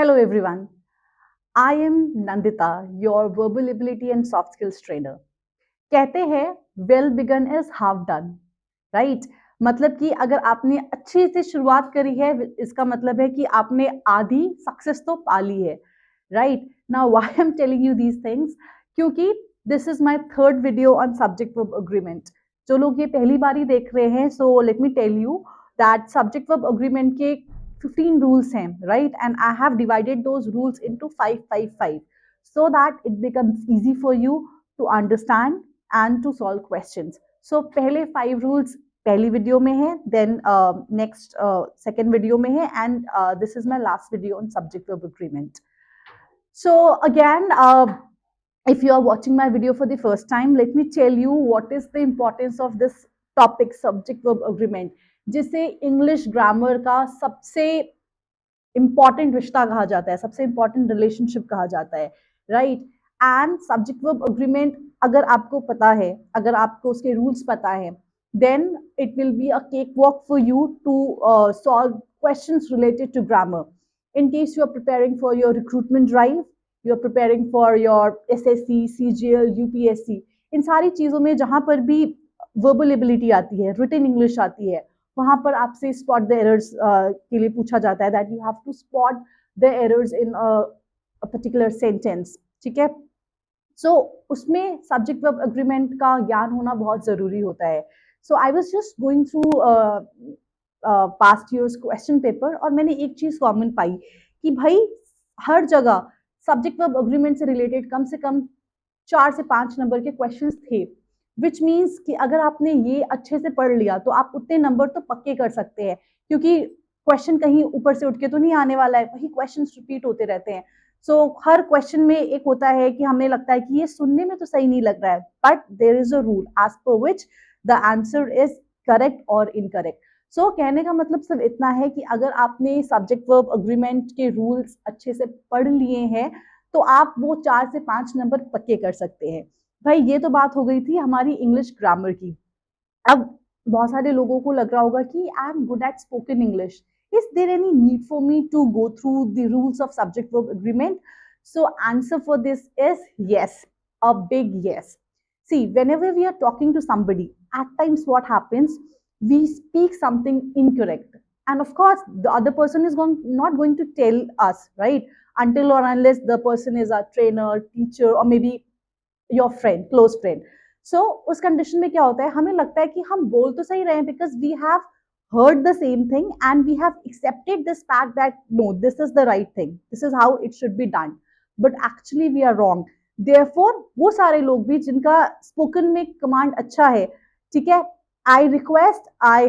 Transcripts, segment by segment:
Hello everyone. I am Nandita, your verbal ability and soft skills trainer. कहते हैं well begun is half done, right? मतलब कि अगर आपने अच्छे से शुरुआत करी है इसका मतलब है कि आपने आधी सक्सेस तो पा ली है, right? Now why I'm telling you these things? क्योंकि this is my third video on subject verb agreement. जो लोग ये पहली बारी देख रहे हैं, so let me tell you that subject verb agreement के 15 rules हैं, right? And I have divided those rules into 5 so that it becomes easy for you to understand and to solve questions. So पहले 5 rules पहली video में है, then next second video में है, and this is my last video on subject verb agreement. So again, if you are watching my video for the first time, let me tell you what is the importance of this topic, subject verb agreement, जिसे English grammar का सबसे important रिश्ता कहा जाता है, सबसे important relationship कहा जाता है, right? And subject verb agreement अगर आपको पता है, अगर आपको उसके रूल्स पता है, then it will be a cake walk for you to solve questions related to grammar. In case you are preparing for your recruitment drive, you are preparing for your SSC, CGL, UPSC, इन सारी चीज़ों में जहाँ पर भी verbal ability आती है, written English आती है, वहाँ पर आपसे स्पॉट द एरर्स के लिए पूछा जाता है, that you have to spot the errors in a particular sentence. ठीक है? सो उसमें सब्जेक्ट वर्ब एग्रीमेंट का ज्ञान होना बहुत ज़रूरी होता है. So I was just going through past years question paper और मैंने एक चीज़ कॉमन पाई कि भाई हर जगह सब्जेक्ट वर्ब एग्रीमेंट से रिलेटेड कम से कम 4 से 5 नंबर के क्वेश्चंस थे, विच मीन्स कि अगर आपने ये अच्छे से पढ़ लिया तो आप उतने नंबर तो पक्के कर सकते हैं, क्योंकि क्वेश्चन कहीं ऊपर से उठ के तो नहीं आने वाला है, वही क्वेश्चन रिपीट होते रहते हैं. सो हर क्वेश्चन में एक होता है कि हमें लगता है कि ये सुनने में तो सही नहीं लग रहा है, but there is a rule as per which the answer is correct और इनकरेक्ट. सो कहने का मतलब सिर्फ इतना है कि अगर आपने सब्जेक्ट वर्ब एग्रीमेंट के रूल्स अच्छे से पढ़ लिए हैं तो आप वो 4 से 5 नंबर पक्के कर सकते हैं. भाई ये तो बात हो गई थी हमारी इंग्लिश ग्रामर की. अब बहुत सारे लोगों को लग रहा होगा कि I am good at spoken English. Is there any need for me to go through the rules of subject verb agreement? So answer for this is yes, a big yes. See, whenever we are talking to somebody, at times what happens, we speak something incorrect, and of course the other person is not going to tell us, right, until or unless the person is a trainer, teacher, or maybe your friend, close friend. So उस condition में क्या होता है, हमें लगता है कि हम बोल तो सही रहे हैं because we have heard the same thing and we have accepted this fact that no, this is the right thing, this is how it should be done, but actually we are wrong. Therefore वो सारे लोग भी जिनका spoken में command अच्छा है, ठीक है, I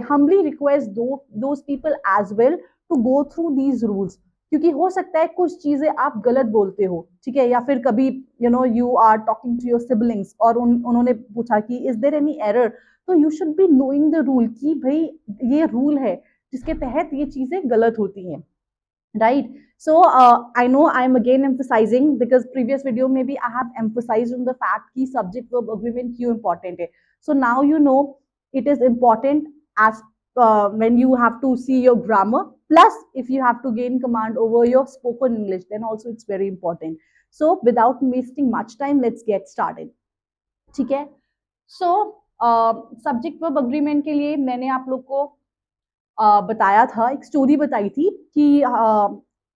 humbly request those people as well to go through these rules, क्योंकि हो सकता है कुछ चीजें आप गलत बोलते हो, ठीक है, या फिर कभी you are talking to your siblings और उन्होंने पूछा कि इज देयर एनी एरर, तो you should be knowing the rule कि भाई ये रूल है जिसके तहत ये चीजें गलत होती हैं, right? So I know I am again emphasizing because previous video में भी I have emphasized on the fact कि subject verb agreement क्यों important है. So now you know it is important as when you have to see your grammar, plus if you have to gain command over your spoken English, then also it's very important. So without wasting much time, let's get started. ठीक है? So subject verb agreement के लिए मैंने आप लोग को बताया था, एक स्टोरी बताई थी कि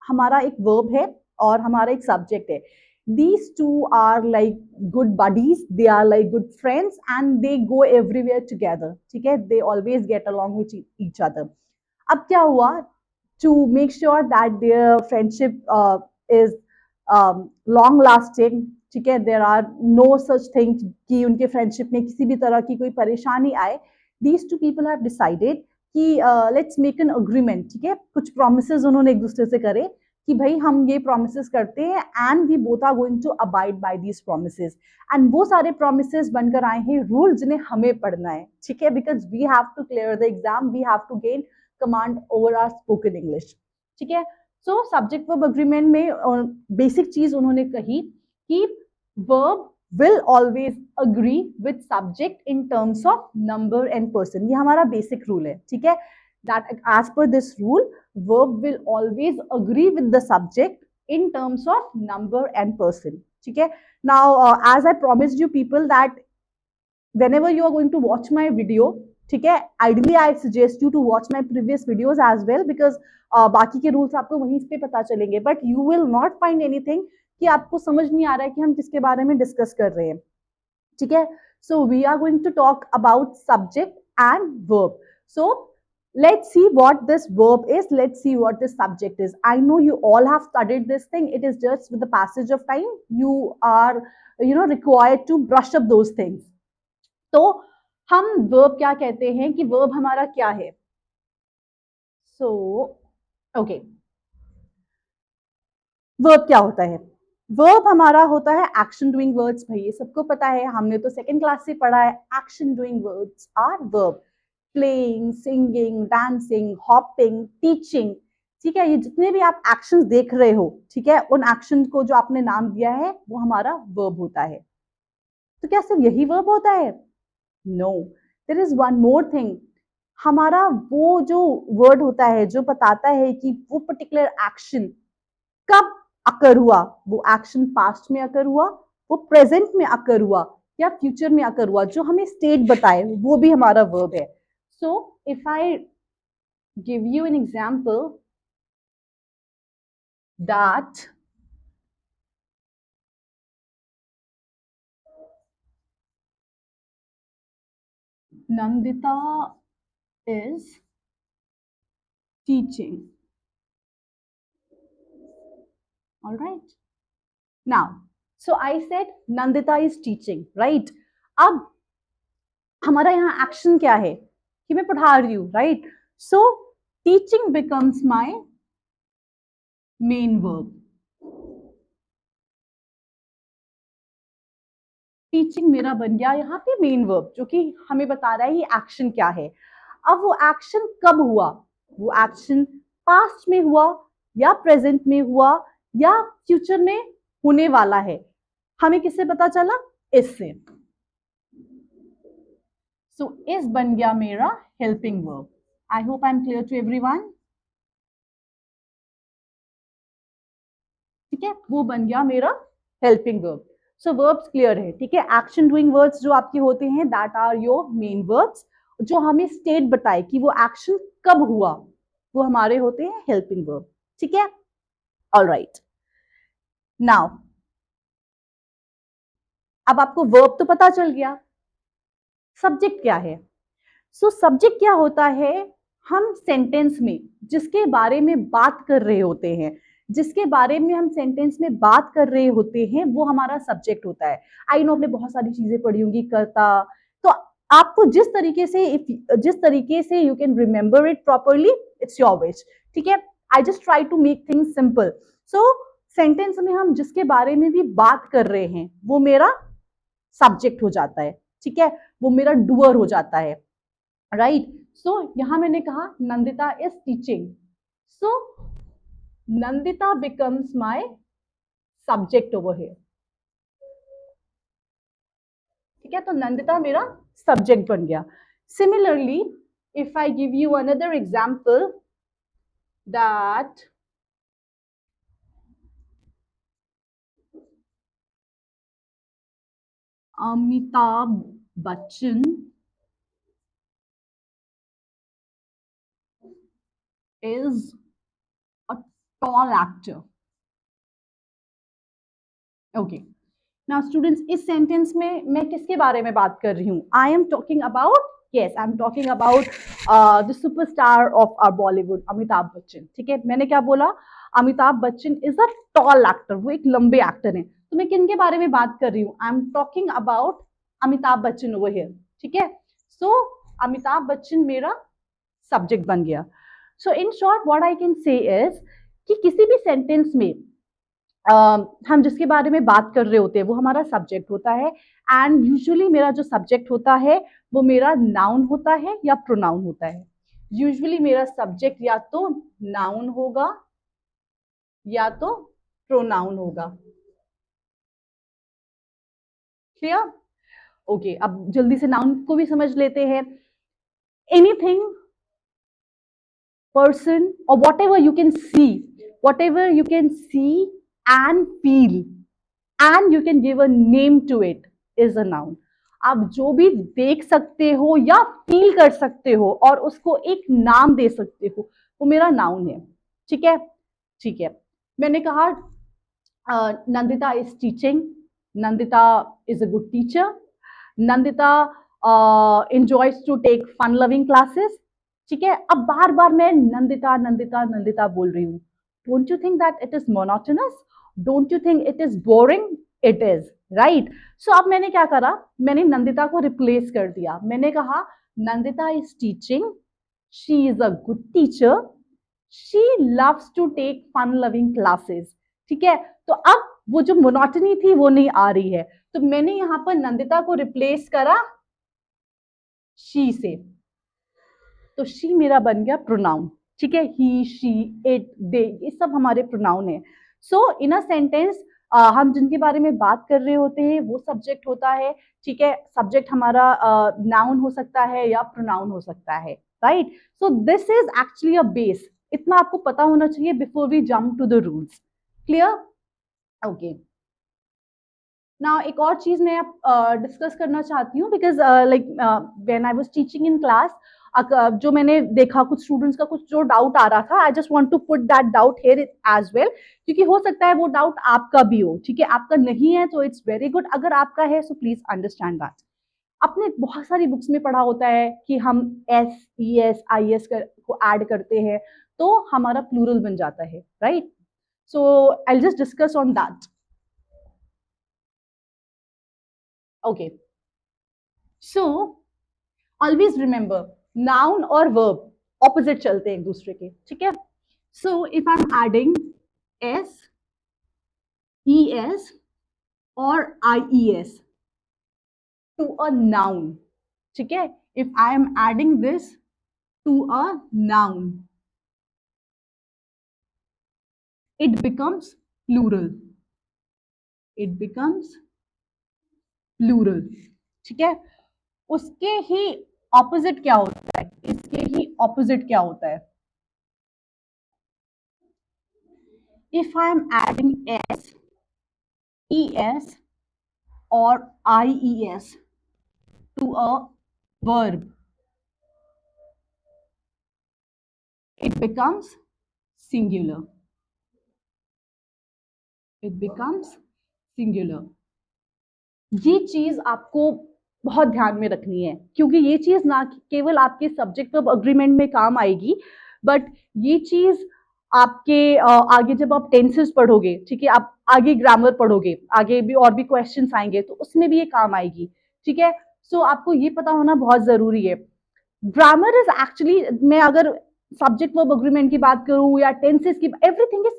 हमारा एक वर्ब है और हमारा एक सब्जेक्ट है. These two are like good buddies, they are like good friends and they go everywhere together. ठीक है, they always get along with each other. अब क्या हुआ, to make sure that their friendship is long lasting, ठीक है, there are no such thing कि उनके friendship में किसी भी तरह की कोई परेशानी आए, these two people have decided कि लेट्स मेक एन अग्रीमेंट. ठीक है, कुछ प्रोमिसेस उन्होंने एक दूसरे से करे कि भाई हम ये प्रोमिसेस करते हैं and we both are going to abide by these promises, and वो सारे प्रोमिसेस बनकर आए हैं रूल जिन्हें हमें पढ़ना है. ठीक है, because we have to clear the exam, we have to gain command over our spoken English. ठीक है, सो सब्जेक्ट वर्ब एग्रीमेंट में बेसिक चीज उन्होंने कही कि verb will always agree with subject in terms of number and person. ये हमारा basic rule है. ठीक है, that as per this rule verb will always agree with the subject in terms of number and person. ठीक है. Now, as I promised you people that whenever you are going to watch my video, ठीक है, ideally I suggest you to watch my previous videos as well, because बाकी के rules आपको वहीं पे पता चलेंगे, but you will not find anything कि आपको समझ नहीं आ रहा है कि हम किसके बारे में डिस्कस कर रहे हैं. ठीक है. So we are going to talk about subject and verb. So let's see what this verb is. Let's see what this subject is. I know you all have studied this thing. It is just with the passage of time you are, required to brush up those things. तो हम verb क्या कहते हैं कि verb हमारा क्या है. So okay, verb क्या होता है. वर्ब हमारा होता है एक्शन डूइंग वर्ड्स. भाई ये सबको पता है, हमने तो सेकंड क्लास से पढ़ा है. Action doing words are verb. Playing, singing, dancing, hopping, teaching. ठीक है, ये जितने भी आप एक्शंस देख रहे हो, ठीक है, उन एक्शन को जो आपने नाम दिया है वो हमारा वर्ब होता है. तो क्या सिर्फ यही वर्ब होता है? No, there is one more thing. हमारा वो जो वर्ड होता है जो बताता है कि वो पर्टिकुलर एक्शन कब अकर हुआ, वो एक्शन पास्ट में अकर हुआ, वो प्रेजेंट में अकर हुआ या फ्यूचर में अकर हुआ, जो हमें स्टेट बताए, वो भी हमारा वर्ब है. So if I give you an example that Nandita is teaching. All right. Now, so I said Nandita is teaching, right? अब हमारा यहाँ एक्शन क्या है कि मैं पढ़ा रही हूँ, right? So teaching becomes my main verb. Teaching मेरा बन गया यहाँ पे मेन वर्ब, जो कि हमें बता रहा है ये एक्शन क्या है. अब वो एक्शन कब हुआ, वो एक्शन पास्ट में हुआ या प्रेजेंट में हुआ या फ्यूचर में होने वाला है, हमें किससे पता चला? इससे. सो इस बन गया मेरा helping verb. I hope I am clear to everyone. ठीक है, वो बन गया मेरा helping verb. So verbs clear है. ठीक है, एक्शन डूइंग वर्ड्स जो आपके होते हैं that are your main verbs, जो हमें स्टेट बताए कि वो एक्शन कब हुआ, वो हमारे होते हैं हेल्पिंग वर्ब. ठीक है, ऑलराइट. नाउ अब आपको वर्ब तो पता चल गया, सब्जेक्ट क्या है. सो सब्जेक्ट क्या होता है? हम सेंटेंस में जिसके बारे में बात कर रहे होते हैं, जिसके बारे में हम सेंटेंस में बात कर रहे होते हैं, वो हमारा सब्जेक्ट होता है. आई नो आपने बहुत सारी चीजें पढ़ी होंगी, कर्ता. तो आपको जिस तरीके से you can remember it properly, it's your wish. ठीक है, I just try to make things simple. So sentence में हम जिसके बारे में भी बात कर रहे हैं वो मेरा सब्जेक्ट हो जाता है. ठीक है, वो मेरा डूअर हो जाता है, राइट. सो यहां मैंने कहा Nandita is teaching. So Nandita becomes my subject over here. ठीक है, तो नंदिता मेरा सब्जेक्ट बन गया. Similarly if I give you another example that Amitabh Bachchan is a tall actor. Okay. Now students, इस सेंटेंस में मैं किसके बारे में बात कर रही हूँ? I am talking about, yes, I am talking about the superstar of our Bollywood, Amitabh Bachchan. ठीक है, मैंने क्या बोला? Amitabh Bachchan is a tall actor. वो एक लंबे एक्टर हैं. तो मैं किनके बारे में बात कर रही हूँ? I am talking about Amitabh Bachchan over here. ठीक है, so अमिताभ बच्चन मेरा सब्जेक्ट बन गया. So in short what I can say is कि किसी भी सेंटेंस में हम जिसके बारे में बात कर रहे होते हैं वो हमारा सब्जेक्ट होता है. एंड यूजुअली मेरा जो सब्जेक्ट होता है वो मेरा नाउन होता है या प्रोनाउन होता है. यूजुअली मेरा सब्जेक्ट या तो नाउन होगा या तो प्रोनाउन होगा. क्लियर? ओके, अब जल्दी से नाउन को भी समझ लेते हैं. Anything, person, or whatever you can see and feel and you can give a name to it is a noun. आप जो भी देख सकते हो या फील कर सकते हो और उसको एक नाम दे सकते हो वो मेरा नाउन है. ठीक है, ठीक है. मैंने कहा Nandita is teaching. Nandita is a good teacher. Nandita enjoys to take fun loving classes. ठीक है, अब बार बार मैं नंदिता नंदिता नंदिता बोल रही हूँ. Don't you think that it is monotonous? Don't you think it is boring? It is, right? So अब मैंने क्या करा, मैंने नंदिता को रिप्लेस कर दिया. मैंने कहा Nandita is teaching. She is a good teacher. She loves to take fun loving classes. ठीक है, तो अब वो जो मोनोटनी थी वो नहीं आ रही है, तो मैंने यहां पर नंदिता को रिप्लेस करा शी से, तो शी मेरा बन गया प्रोनाउन. ठीक है, ही शी इट दे ये सब हमारे प्रोनाउन है. सो इन अ सेंटेंस हम जिनके बारे में बात कर रहे होते हैं वो सब्जेक्ट होता है. ठीक है, सब्जेक्ट हमारा नाउन हो सकता है या प्रोनाउन हो सकता है, right? So this is actually a base. इतना आपको पता होना चाहिए before we jump to the rules. Clear? Okay. Now एक और चीज मैं डिस्कस करना चाहती हूँ, because like when I was teaching in class, जो मैंने देखा कुछ स्टूडेंट्स का कुछ जो डाउट आ रहा था, I just want to put that doubt here as well, क्योंकि हो सकता है वो डाउट आपका भी हो. ठीक है, आपका नहीं है तो इट्स वेरी गुड, अगर आपका है सो प्लीज अंडरस्टैंड दैट. आपने बहुत सारी बुक्स में पढ़ा होता है कि हम S E S I S को ऐड करते हैं तो हमारा प्लूरल बन जाता है, right? So I just discuss on that. Okay. So always remember noun और verb opposite चलते हैं एक दूसरे के. ठीक है? So if I'm adding s, es or ies to a noun, ठीक है? If I am adding this to a noun, it becomes plural. It becomes plural. ठीक है, उसके ही ऑपोजिट क्या होता है, इसके ही ऑपोजिट क्या होता है? If I am adding S, E S और I E S to a verb, it becomes singular. It becomes singular. ये चीज आपको बहुत ध्यान में रखनी है, क्योंकि ये चीज ना केवल आपके सब्जेक्ट वर्ब अग्रीमेंट में काम आएगी, बट ये चीज आपके आगे जब आप टेंसेस पढ़ोगे, ठीक है, आप आगे ग्रामर पढ़ोगे, आगे भी और भी क्वेश्चंस आएंगे तो उसमें भी ये काम आएगी. ठीक है, सो आपको ये पता होना बहुत जरूरी है. ग्रामर इज एक्चुअली, मैं अगर सब्जेक्ट वर्ब अग्रीमेंट की बात करूं या टेंसेस की, एवरीथिंग इज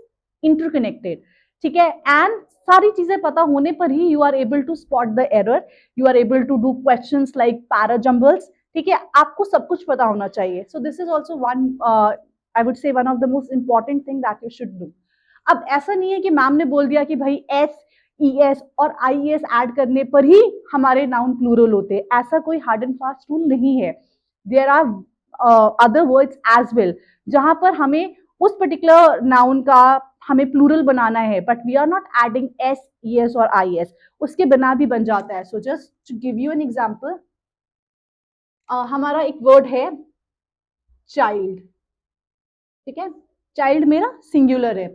इंटरकनेक्टेड. ठीक है, एंड सारी चीजें पता होने पर ही you are able to spot the error, you are able to do questions like parajumbles. ठीक है, आपको सब कुछ पता होना चाहिए. So this is also one, I would say one of the most important thing that you should do. अब ऐसा नहीं है कि मैम ने बोल दिया कि भाई एस ई एस और आई एस ऐड करने पर ही हमारे नाउन प्लूरल होते, ऐसा कोई हार्ड एंड फास्ट रूल नहीं है. There are other words as well जहां पर हमें उस पर्टिकुलर नाउन का हमें प्लूरल बनाना है, but we are not adding S E S और आई एस, उसके बिना भी बन जाता है. So just to give you an example, हमारा एक वर्ड है चाइल्ड. ठीक है, चाइल्ड मेरा सिंगुलर है.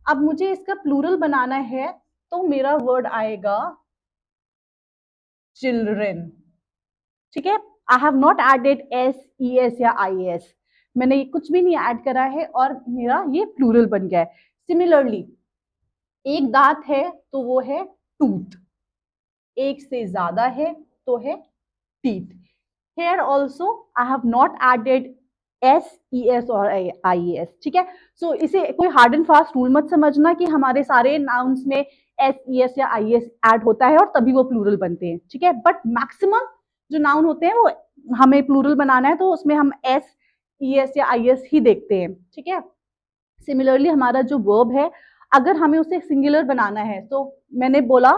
अब मुझे इसका प्लूरल बनाना है तो मेरा वर्ड आएगा चिल्ड्रेन. ठीक है, I have not added S E S या आई एस, मैंने कुछ भी नहीं ऐड करा है और मेरा ये प्लूरल बन गया है. सिमिलरली एक दांत है तो वो है टूथ, एक से ज्यादा है तो है teeth. Here also I have not added S E S और आई एस. ठीक है, सो इसे कोई हार्ड एंड फास्ट रूल मत समझना कि हमारे सारे नाउन्स में एस ई एस या आई एस ऐड होता है और तभी वो प्लूरल बनते हैं. ठीक है, बट मैक्सिमम जो नाउन होते हैं वो हमें प्लूरल बनाना है तो उसमें हम एस ई एस या आई एस ही देखते हैं. ठीक है, सिमिलरली हमारा जो वर्ब है, अगर हमें उसे सिंगुलर बनाना है तो मैंने बोला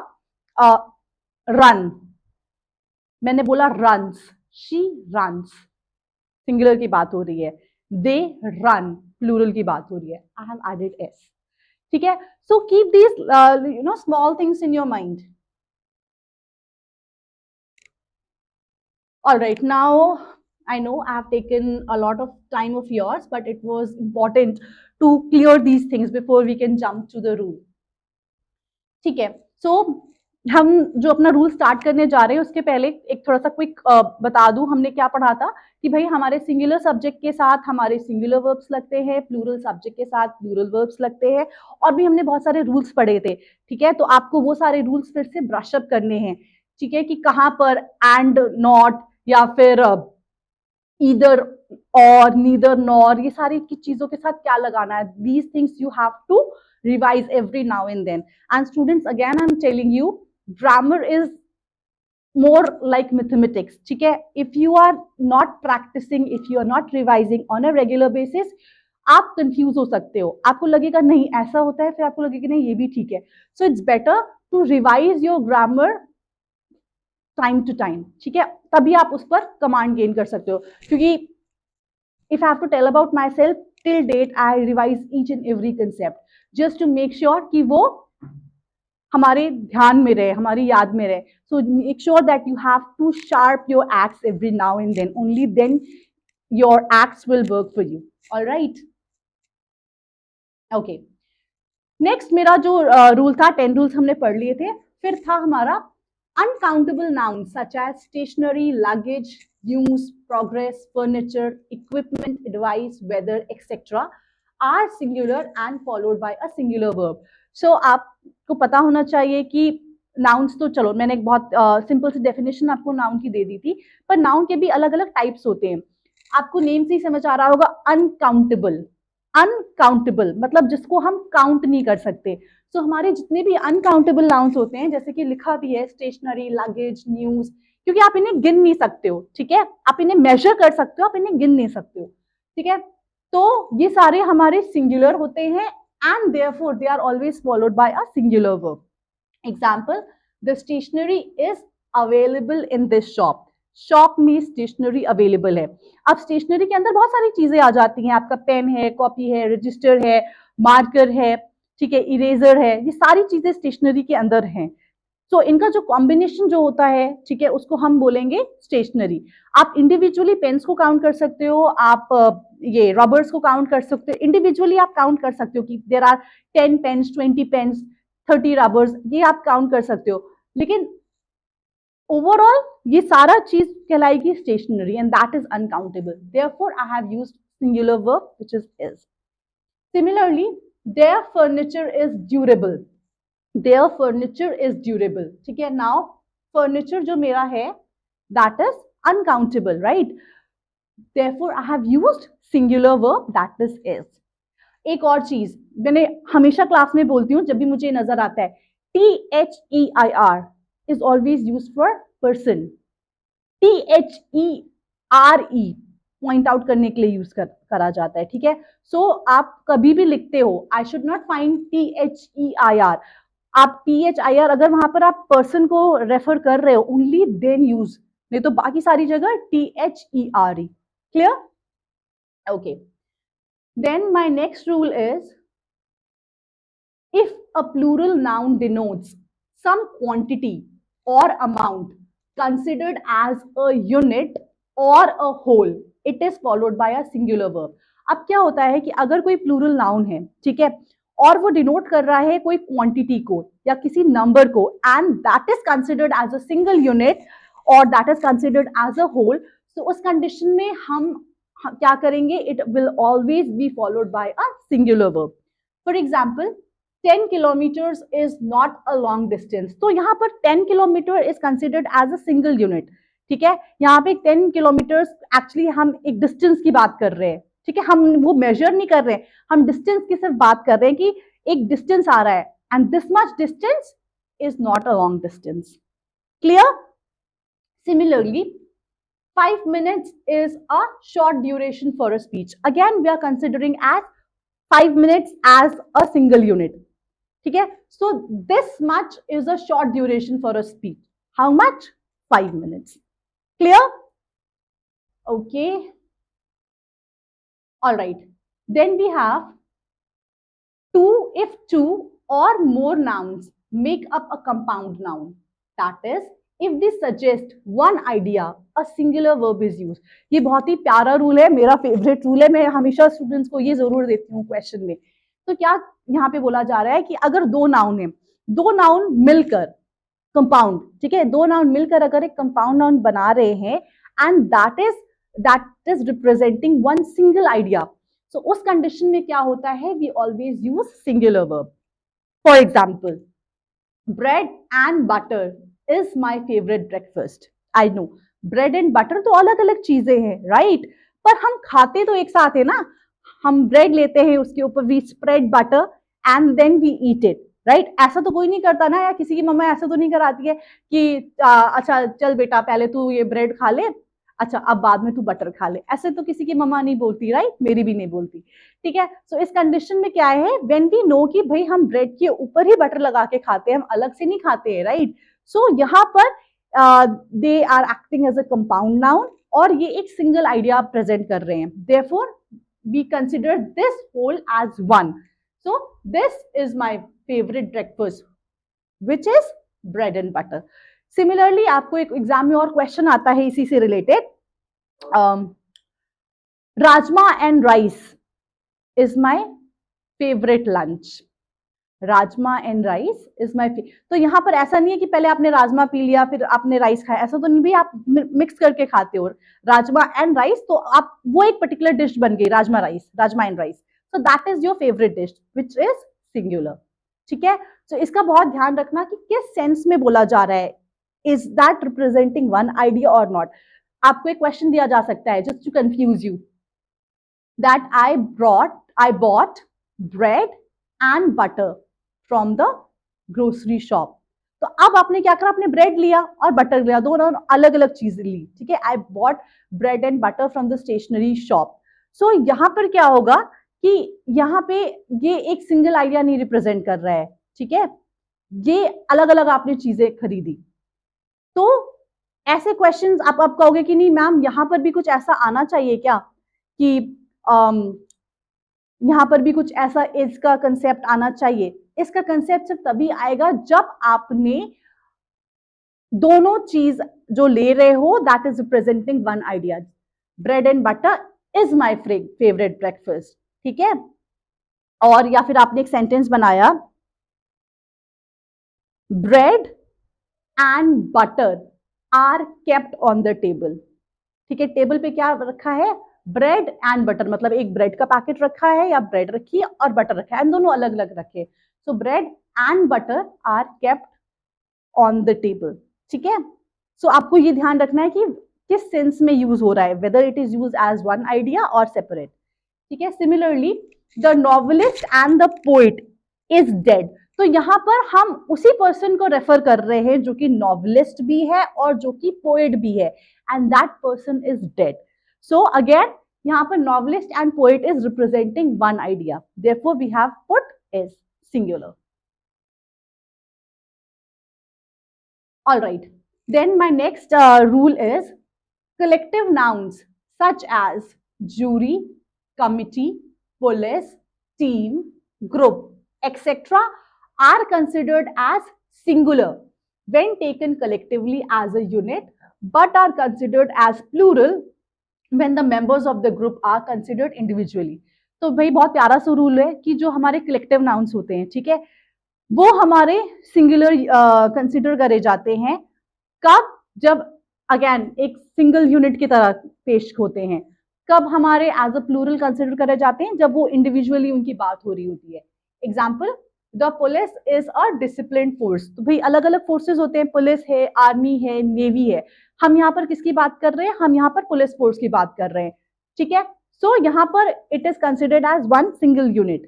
रन, मैंने बोला रन्स, शी रन्स, सिंगुलर की बात हो रही है. दे रन, प्लूरल की बात हो रही है. I have added S. ठीक है. So keep these small things in your mind. All right, now I know I have taken a lot of time of yours, but it was important to clear these things before we can jump to the rule. ठीक है. सो हम जो अपना rule start करने जा रहे हैं उसके पहले एक थोड़ा सा क्विक बता दूं हमने क्या पढ़ा था कि भाई हमारे सिंगुलर सब्जेक्ट के साथ हमारे सिंगुलर वर्ब्स लगते हैं, प्लूरल सब्जेक्ट के साथ प्लूरल वर्ब्स लगते हैं, और भी हमने बहुत सारे रूल्स पढ़े थे. ठीक है, तो आपको वो सारे रूल्स फिर से ब्रश अप करने हैं. ठीक है, कि कहाँ पर एंड, नॉट, या फिर ईदर और, नीदर नॉर, ये सारी की चीजों के साथ क्या लगाना है. These things you have to revise every now and then. And students, again I'm telling you, grammar is more like mathematics. ठीक है, if you are not practicing, if you are not revising on a regular basis, आप confuse हो सकते हो. आपको लगेगा नहीं ऐसा होता है, फिर आपको लगेगा नहीं ये भी ठीक है. So it's better to revise your grammar time to time. ठीक है, तभी आप उस पर कमांड गेन कर सकते हो. क्योंकि if I have to tell about myself, till date I revise each and every concept just to make sure कि वो हमारे ध्यान में रहे, हमारी याद में रहे. So make sure that you have to sharp your axe every now and then. Only then your axe will work for you. All right. Okay. Next मेरा जो रूल था, 10 रूल्स हमने पढ़ लिए थे. फिर था हमारा uncountable nouns such as stationery, luggage, news, progress, furniture, equipment, advice, weather, etc. are singular and followed by a singular verb. So आपको पता होना चाहिए कि nouns तो चलो मैंने एक बहुत सिंपल सी डेफिनेशन आपको noun की दे दी थी, पर noun के भी अलग अलग टाइप्स होते हैं. आपको नेम से ही समझ आ रहा होगा, अनकाउंटेबल. अनकाउंटेबल मतलब जिसको हम काउंट नहीं कर सकते. सो हमारे जितने भी अनकाउंटेबल नाउन्स होते हैं, जैसे कि लिखा भी है स्टेशनरी, लगेज, न्यूज, क्योंकि आप इन्हें गिन नहीं सकते हो. ठीक है, आप इन्हें मेजर कर सकते हो, आप इन्हें गिन नहीं सकते हो. ठीक है, तो ये सारे हमारे सिंगुलर होते हैं and therefore they are always followed by a singular verb. Example, the stationery is available in this shop. Shop में स्टेशनरी अवेलेबल है. अब स्टेशनरी के अंदर बहुत सारी चीजें आ जाती हैं. आपका पेन है, कॉपी है, रजिस्टर है, मार्कर है, ठीक है, इरेजर है, ये सारी चीजें स्टेशनरी के अंदर हैं. तो इनका जो कॉम्बिनेशन जो होता है, ठीक है, उसको हम बोलेंगे स्टेशनरी. आप इंडिविजुअली पेन्स को काउंट कर सकते हो, आप ये रबर्स को काउंट कर सकते हो. इंडिविजुअली आप काउंट कर सकते हो कि there are 10 pens, 20 pens, 30 rubbers, ये आप काउंट कर सकते हो. लेकिन ओवरऑल ये सारा चीज कहलाएगी stationery and that is uncountable. Therefore I have used singular verb which is. Similarly, their furniture is durable. Their furniture is durable. ठीक है, now furniture जो मेरा है that is uncountable, right? Therefore, I have used singular verb that is. एक और चीज मैंने हमेशा क्लास में बोलती हूँ जब भी मुझे नजर आता है, THEIR is always used for person. THERE point out करने के लिए यूज करा जाता है. ठीक है, सो आप कभी भी लिखते हो, I should not find THEIR. आप THIR अगर वहां पर आप पर्सन को रेफर कर रहे हो, ओनली देन यूज, नहीं तो बाकी सारी जगह THERE. Clear? Okay. Then my next rule is, if a plural noun denotes some quantity or amount considered as a unit or a whole, it is followed by a singular verb. अब क्या होता है कि अगर कोई plural noun है, ठीक है, और वो डिनोट कर रहा है कोई क्वांटिटी को या किसी नंबर को, and that is considered as a single unit और that is considered as a whole, तो उस कंडीशन में हम क्या करेंगे, it will always be followed by a singular verb. For example, 10 kilometers is not a long distance. तो यहाँ पर 10 kilometre is considered as a single unit. ठीक है, यहाँ पे 10 किलोमीटर एक्चुअली हम एक डिस्टेंस की बात कर रहे हैं. ठीक है, हम वो मेजर नहीं कर रहे हैं, हम डिस्टेंस की सिर्फ बात कर रहे हैं कि एक डिस्टेंस आ रहा है and this much distance is not a long distance. Clear? Similarly, 5 minutes is a short duration for a speech. Again, we are considering as 5 minutes as a single unit. ठीक है, so this much is a short duration for a speech. How much? 5 minutes. Clear? Okay. All right. Then we have if two or more nouns make up a compound noun, that is, if they suggest one idea, a singular verb is used. ये बहुत ही प्यारा rule है, मेरा favourite rule है, मैं हमेशा students को ये जरूर देती हूँ क्वेश्चन में. तो क्या यहाँ पे बोला जा रहा है कि अगर दो नाउन है, दो नाउन मिलकर कंपाउंड, ठीक है, दो नाउन मिलकर अगर एक कंपाउंड नाउन बना रहे हैं and that is representing one single idea, so उस कंडीशन में क्या होता है, we always use singular verb. For example, bread and butter is my favourite breakfast. I know bread and butter तो अलग अलग चीजें हैं, राइट, पर हम खाते तो एक साथ है ना. हम ब्रेड लेते हैं, उसके ऊपर we spread butter and then we eat it, right. ऐसा तो कोई नहीं करता ना, या किसी की मम्मा ऐसा तो नहीं कराती है कि अच्छा चल बेटा पहले तू ये ब्रेड खा ले, अच्छा अब बाद में तू बटर खा ले. ऐसे तो किसी की मम्मा नहीं बोलती, राइट, मेरी भी नहीं बोलती. ठीक है, सो इस कंडीशन में क्या है, व्हेन वी नो कि भाई हम ब्रेड के ऊपर ही बटर लगा के खाते हैं, हम अलग से नहीं खाते हैं, राइट. सो यहाँ पर they are acting as a compound noun और ये एक सिंगल आइडिया प्रेजेंट कर रहे हैं. Therefore we consider this whole as one. So this is my favourite breakfast which is bread and butter. Similarly आपको एक एग्जाम में और क्वेश्चन आता है इसी से related, rajma and rice is my favorite lunch. Rajma and rice is my. तो यहाँ पर ऐसा नहीं है कि पहले आपने राजमा पी लिया फिर आपने राइस खाया, ऐसा तो नहीं भाई, आप मिक्स करके खाते हो राजमा एंड राइस, तो आप वो एक पर्टिकुलर डिश बन गई rajma rice, rajma and rice. So that is your favourite dish which is singular. ठीक है, तो इसका बहुत ध्यान रखना कि किस सेंस में बोला जा रहा है, is that representing one idea और नॉट. आपको एक क्वेश्चन दिया जा सकता है just to confuse you, that I bought bread and butter from the grocery shop. तो अब आपने क्या करा, आपने ब्रेड लिया और बटर लिया, दोनों अलग अलग चीजें ली. ठीक है, I bought bread and butter from the stationery shop. So यहाँ पर क्या होगा कि यहाँ पे ये एक सिंगल आइडिया नहीं रिप्रेजेंट कर रहा है. ठीक है, ये अलग अलग आपने चीजें खरीदी. तो ऐसे क्वेश्चंस आप कहोगे कि नहीं मैम यहाँ पर भी कुछ ऐसा आना चाहिए क्या कि यहाँ पर भी कुछ ऐसा इसका कंसेप्ट आना चाहिए. इसका कंसेप्ट सिर्फ तभी आएगा जब आपने दोनों चीज जो ले रहे हो that is representing one idea. Bread and butter is my favourite breakfast. ठीक है, और या फिर आपने एक सेंटेंस बनाया, bread and butter are kept on the table. ठीक है, टेबल पे क्या रखा है, ब्रेड एंड बटर, मतलब एक ब्रेड का पैकेट रखा है या ब्रेड रखी है और बटर रखा है, दोनों अलग अलग रखे. So bread and butter are kept on the table. ठीक है, सो आपको ये ध्यान रखना है कि किस सेंस में यूज हो रहा है, whether it is use as one idea और सेपरेट. ठीक है, similarly the novelist and the poet is dead. तो यहाँ पर हम उसी पर्सन को रेफर कर रहे हैं जो कि नॉवेलिस्ट भी है और जो कि पोएट भी है, and that person is dead. So again, यहाँ पर novelist and poet is representing one idea. Therefore, we have put is singular. All right. Then my next rule is collective nouns such as jury, committee, police, team, group, etc. are considered as singular when taken collectively as a unit, but are considered as plural when the members of the group are considered individually. तो भाई बहुत प्यारा सा rule है कि जो हमारे collective nouns होते हैं, ठीक है, वो हमारे सिंगुलर कंसिडर करे जाते हैं. कब, जब अगेन एक सिंगल यूनिट की तरह पेश होते हैं. कब हमारे एज अ प्लूरल कंसिडर करे जाते हैं, जब वो इंडिविजुअली उनकी बात हो रही होती है. Example, the police is a discipline force. तो भाई अलग अलग फोर्सेस होते हैं, पुलिस है, आर्मी है, नेवी है. हम यहाँ पर किसकी बात कर रहे हैं, हम यहाँ पर पुलिस फोर्स की बात कर रहे हैं. ठीक है, सो यहाँ पर it is considered as one single unit.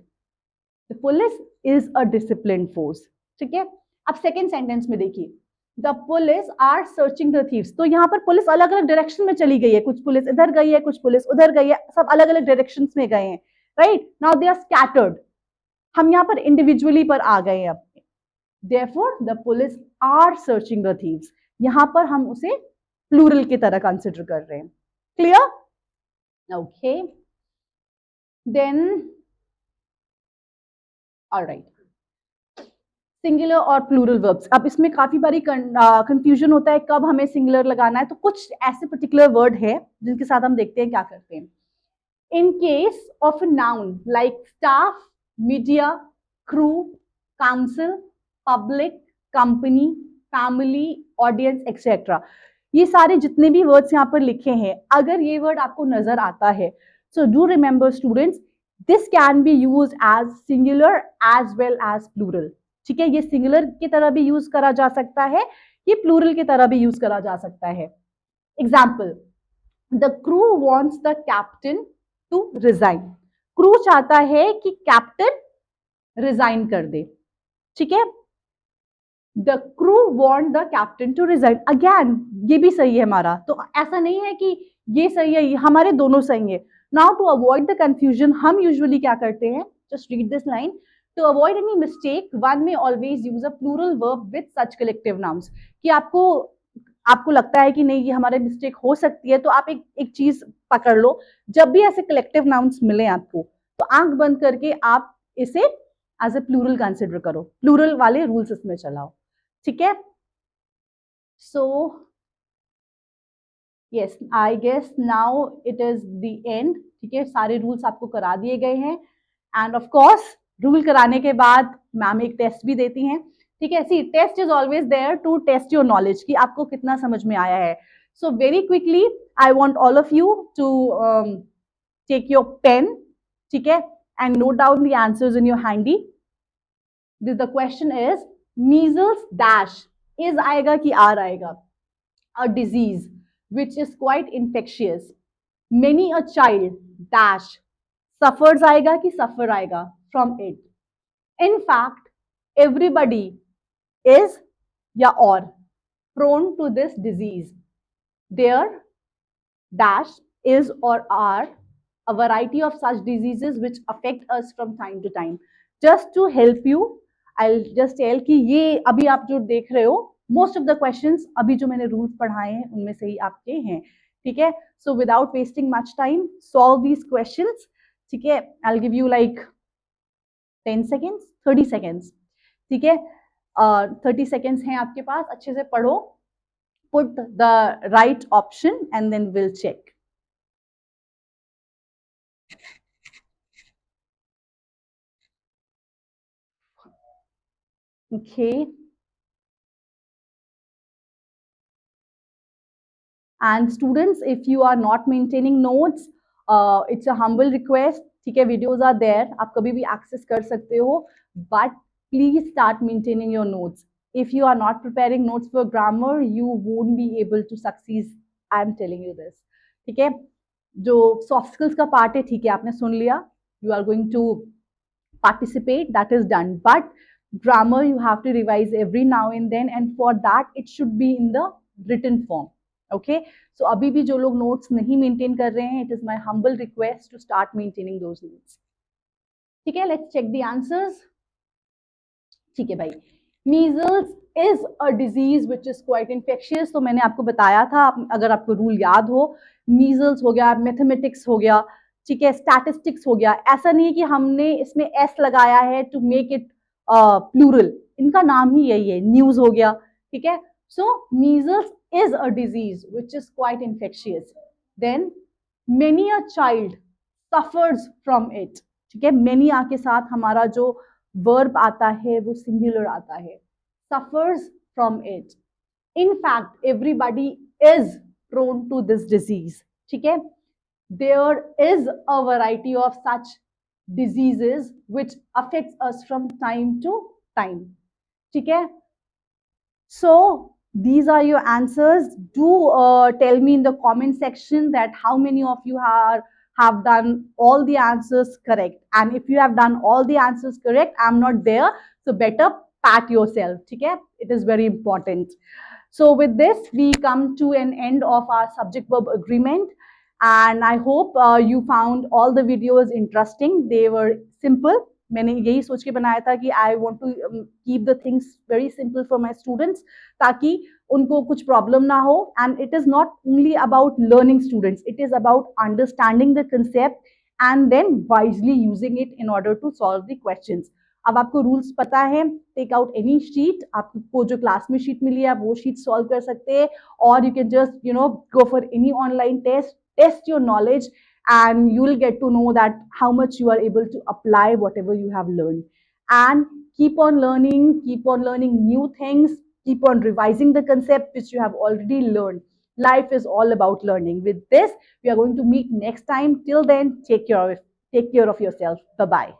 The police is a discipline force. ठीक है, अब सेकेंड सेंटेंस में देखिए, the police are searching the thieves. तो यहाँ पर पुलिस अलग अलग डायरेक्शन में चली गई है, कुछ पुलिस इधर गई है, कुछ पुलिस उधर गई है, सब अलग अलग डायरेक्शन में गए हैं. Right, now they are scattered. हम यहाँ पर इंडिविजुअली पर आ गए हैं अपने. Therefore the police are searching the thieves. यहाँ पर हम उसे प्लूरल की तरह कंसिडर कर रहे हैं. Clear? Okay, then alright, singular और प्लूरल वर्ब्स। अब इसमें काफी बारी कंफ्यूजन होता है कब हमें सिंगुलर लगाना है, तो कुछ ऐसे पर्टिकुलर वर्ड है जिनके साथ हम देखते हैं क्या करते हैं। In case of a noun like staff, media, crew, council, public, company, family, audience etcetera, ये सारे जितने भी वर्ड्स यहाँ पर लिखे हैं, अगर ये वर्ड आपको नजर आता है, so do remember students, this can be use as singular as well as plural. ठीक है, ये सिंगुलर की तरह भी यूज करा जा सकता है, ये प्लूरल की तरह भी यूज करा जा सकता है। Example, the crew wants the captain to resign. Crew चाहता है कि कैप्टन रिजाइन कर दे। ठीक है, the crew want the captain to resign, again ये भी सही है हमारा, तो ऐसा नहीं है कि ये सही है, हमारे दोनों सही है। Now to avoid the confusion, हम यूजुअली क्या करते हैं, just read this line, to avoid any mistake one में always use a plural verb with such collective nouns. कि आपको लगता है कि नहीं ये हमारे मिस्टेक हो सकती है, तो आप एक चीज पकड़ लो, जब भी ऐसे कलेक्टिव नाउन्स मिले आपको, तो आंख बंद करके आप इसे एज ए प्लूरल कंसिडर करो, प्लूरल वाले रूल्स इसमें चलाओ। ठीक है, so yes, I guess now it is the end. ठीक है, सारे रूल्स आपको करा दिए गए हैं, एंड ऑफ कोर्स रूल कराने के बाद मैम एक टेस्ट भी देती हैं। ठीक है, see test is always there to test your knowledge कि आपको कितना समझ में आया है। So very quickly I want all of you to take your pen, ठीक है, and note down the answers in your handy. The question is measles dash, is आएगा कि आर आएगा, a disease which is quite infectious. Many a child dash, suffers आएगा कि suffer आएगा from it. In fact, everybody is या or prone to this disease. There dash is or are a variety of such diseases which affect us from time to time. Just to help you, I'll just tell कि ये अभी आप जो देख रहे हो, most of the questions अभी जो मैंने रूल्स पढ़ाए हैं उनमें से ही आपके हैं। ठीक है, so without wasting much time solve these questions. ठीक है, I will give you like 10 seconds, 30 seconds. ठीक है, 30 सेकेंड्स हैं आपके पास, अच्छे से पढ़ो, put the right option and then will check. Okay. And students, if you are not maintaining notes, it's a humble request. ठीक है, videos are there, आप कभी भी access कर सकते हो, but please start maintaining your notes. If you are not preparing notes for grammar, you won't be able to succeed. I am telling you this. ठीक है, जो soft skills का part है, ठीक है, आपने सुन लिया, you are going to participate, that is done, but grammar you have to revise every now and then, and for that it should be in the written form. Okay, so abhi bhi jo log notes nahi maintain kar rahe hain, it is my humble request to start maintaining those notes. ठीक है, let's check the answers. ठीक है भाई, measles is a disease which is quite infectious, तो मैंने आपको बताया था, अगर आपको रूल याद हो, measles हो गया, mathematics हो गया, ठीक है, statistics हो गया, ऐसा नहीं है कि हमने इसमें s लगाया है to make it plural, इनका नाम ही यही है, news हो गया। ठीक है, so measles is a disease which is quite infectious. Then many a child suffers from it. ठीक है, many आके साथ हमारा जो वर्ब आता है वो सिंगुलर आता है, suffers from it. In fact, everybody is prone to this disease. ठीक है, there is a variety of such diseases which affects us from time to time. ठीक है, so these are your answers. Do tell me in the comment section that how many of you have done all the answers correct, and if you have done all the answers correct, I'm not there, so better pat yourself. Okay, it is very important. So with this we come to an end of our subject verb agreement, and I hope you found all the videos interesting. They were simple. मैंने यही सोच के बनाया था कि I want to keep the things very simple for my students, ताकि उनको कुछ प्रॉब्लम ना हो, and it is not only about learning students, it is about understanding the concept and then wisely using it in order to solve the questions. अब आपको rules पता है, take out any sheet, आपको जो class में sheet मिली है आप वो शीट सॉल्व कर सकते हैं, और you can just go for any online test your knowledge, and you will get to know that how much you are able to apply whatever you have learned. And keep on learning new things, keep on revising the concept which you have already learned. Life is all about learning. With this, we are going to meet next time. Till then, take care of yourself. Bye bye.